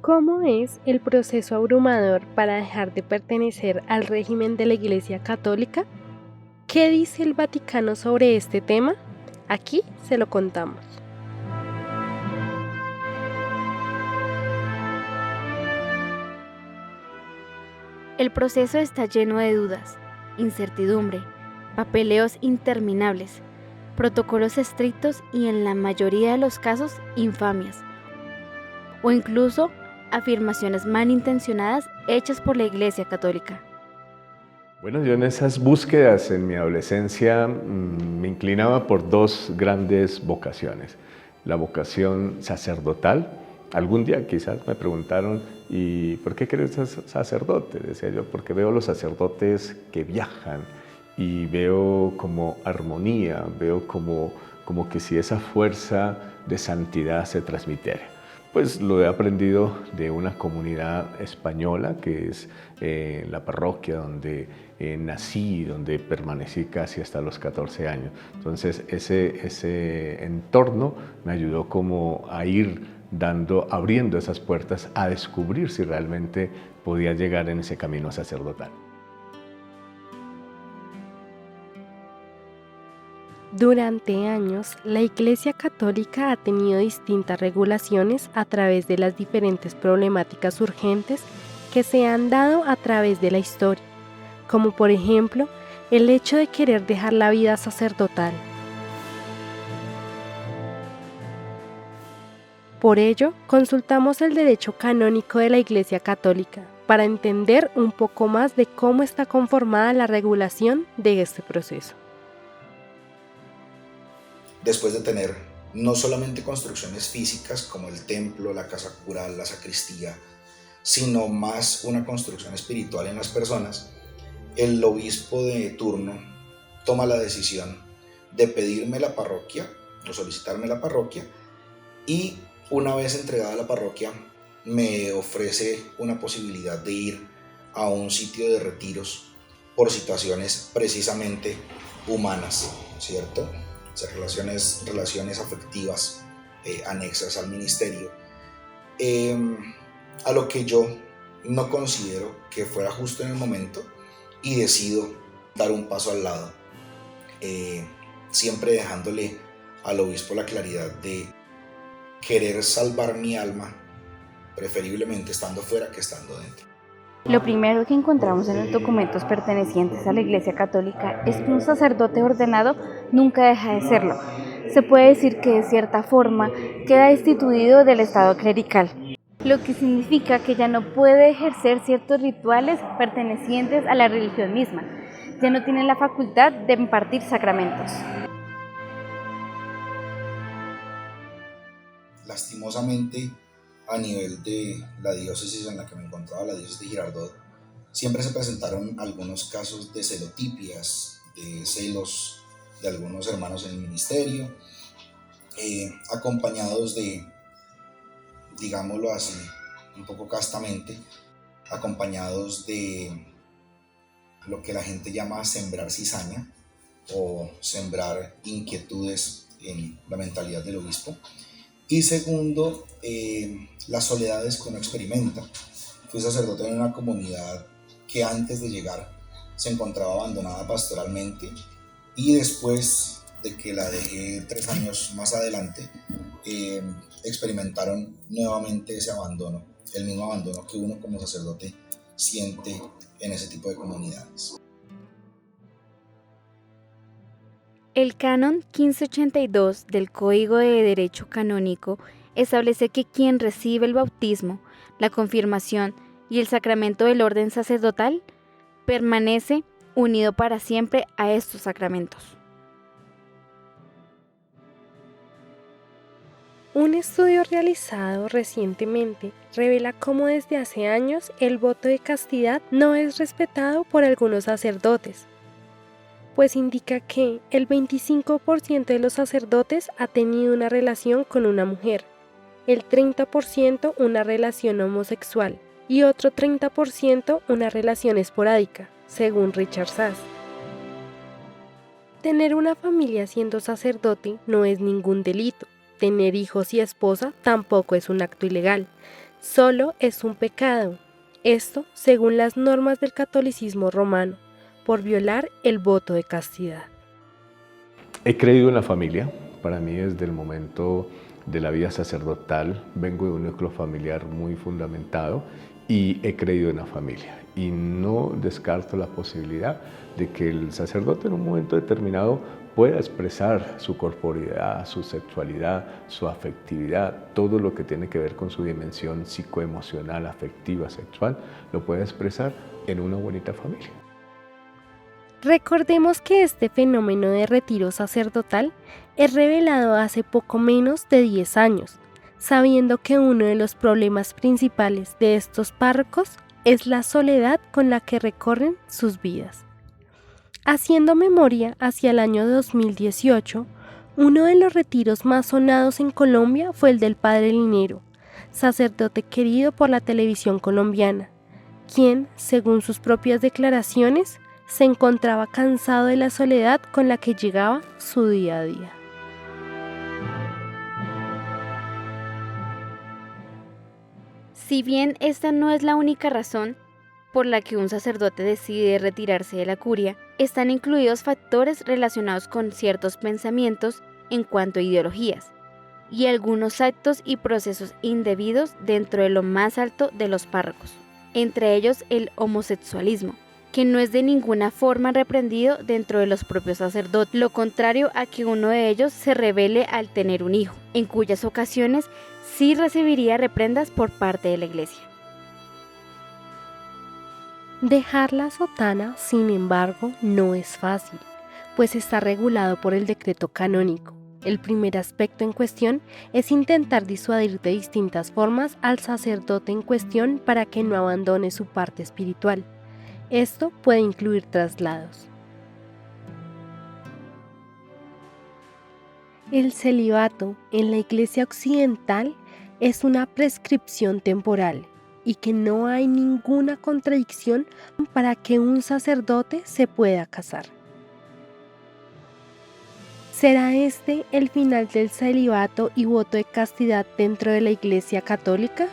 ¿Cómo es el proceso abrumador para dejar de pertenecer al régimen de la Iglesia Católica? ¿Qué dice el Vaticano sobre este tema? Aquí se lo contamos. El proceso está lleno de dudas, incertidumbre, papeleos interminables, protocolos estrictos y en la mayoría de los casos infamias, o incluso afirmaciones malintencionadas hechas por la Iglesia Católica. Bueno, yo en esas búsquedas en mi adolescencia me inclinaba por dos grandes vocaciones. La vocación sacerdotal. Algún día quizás me preguntaron, ¿y por qué quieres ser sacerdote? Decía yo, porque veo los sacerdotes que viajan y veo como armonía, veo como que si esa fuerza de santidad se transmitiera. Pues lo he aprendido de una comunidad española que es la parroquia donde nací, donde permanecí casi hasta los 14 años. Entonces ese entorno me ayudó como a ir abriendo esas puertas a descubrir si realmente podía llegar en ese camino sacerdotal. Durante años, la Iglesia Católica ha tenido distintas regulaciones a través de las diferentes problemáticas urgentes que se han dado a través de la historia, como por ejemplo el hecho de querer dejar la vida sacerdotal. Por ello, consultamos el derecho canónico de la Iglesia Católica para entender un poco más de cómo está conformada la regulación de este proceso. Después de tener no solamente construcciones físicas como el templo, la casa cural, la sacristía, sino más una construcción espiritual en las personas, el obispo de turno toma la decisión de pedirme la parroquia o solicitarme la parroquia, y una vez entregada la parroquia me ofrece una posibilidad de ir a un sitio de retiros por situaciones precisamente humanas, ¿cierto? O sea, relaciones afectivas anexas al ministerio, a lo que yo no considero que fuera justo en el momento y decido dar un paso al lado, siempre dejándole al obispo la claridad de querer salvar mi alma, preferiblemente estando fuera que estando dentro. Lo primero que encontramos en los documentos pertenecientes a la Iglesia Católica es que un sacerdote ordenado nunca deja de serlo. Se puede decir que de cierta forma queda destituido del estado clerical, lo que significa que ya no puede ejercer ciertos rituales pertenecientes a la religión misma. Ya no tiene la facultad de impartir sacramentos. Lastimosamente, a nivel de la diócesis en la que me encontraba, la diócesis de Girardot, siempre se presentaron algunos casos de celotipias, de celos de algunos hermanos en el ministerio, acompañados de, digámoslo así, un poco castamente, acompañados de lo que la gente llama sembrar cizaña o sembrar inquietudes en la mentalidad del obispo. Y segundo, las soledades que uno experimenta. Fui sacerdote en una comunidad que antes de llegar se encontraba abandonada pastoralmente, y después de que la dejé 3 años más adelante, experimentaron nuevamente ese abandono, el mismo abandono que uno como sacerdote siente en ese tipo de comunidades. El Canon 1582 del Código de Derecho Canónico establece que quien recibe el bautismo, la confirmación y el sacramento del orden sacerdotal permanece unido para siempre a estos sacramentos. Un estudio realizado recientemente revela cómo desde hace años el voto de castidad no es respetado por algunos sacerdotes, pues indica que el 25% de los sacerdotes ha tenido una relación con una mujer, el 30% una relación homosexual y otro 30% una relación esporádica, según Richard Sass. Tener una familia siendo sacerdote no es ningún delito. Tener hijos y esposa tampoco es un acto ilegal. Solo es un pecado, esto según las normas del catolicismo romano, por violar el voto de castidad. He creído en la familia. Para mí, desde el momento de la vida sacerdotal, vengo de un núcleo familiar muy fundamentado y he creído en la familia. Y no descarto la posibilidad de que el sacerdote en un momento determinado pueda expresar su corporeidad, su sexualidad, su afectividad, todo lo que tiene que ver con su dimensión psicoemocional, afectiva, sexual, lo pueda expresar en una bonita familia. Recordemos que este fenómeno de retiro sacerdotal es revelado hace poco menos de 10 años, sabiendo que uno de los problemas principales de estos párrocos es la soledad con la que recorren sus vidas. Haciendo memoria hacia el año 2018, uno de los retiros más sonados en Colombia fue el del Padre Linero, sacerdote querido por la televisión colombiana, quien, según sus propias declaraciones, se encontraba cansado de la soledad con la que llegaba su día a día. Si bien esta no es la única razón por la que un sacerdote decide retirarse de la curia, están incluidos factores relacionados con ciertos pensamientos en cuanto a ideologías y algunos actos y procesos indebidos dentro de lo más alto de los párrocos, entre ellos el homosexualismo, que no es de ninguna forma reprendido dentro de los propios sacerdotes, lo contrario a que uno de ellos se rebele al tener un hijo, en cuyas ocasiones sí recibiría reprendas por parte de la Iglesia. Dejar la sotana, sin embargo, no es fácil, pues está regulado por el decreto canónico. El primer aspecto en cuestión es intentar disuadir de distintas formas al sacerdote en cuestión para que no abandone su parte espiritual. Esto puede incluir traslados. El celibato en la Iglesia occidental es una prescripción temporal y que no hay ninguna contradicción para que un sacerdote se pueda casar. ¿Será este el final del celibato y voto de castidad dentro de la Iglesia católica?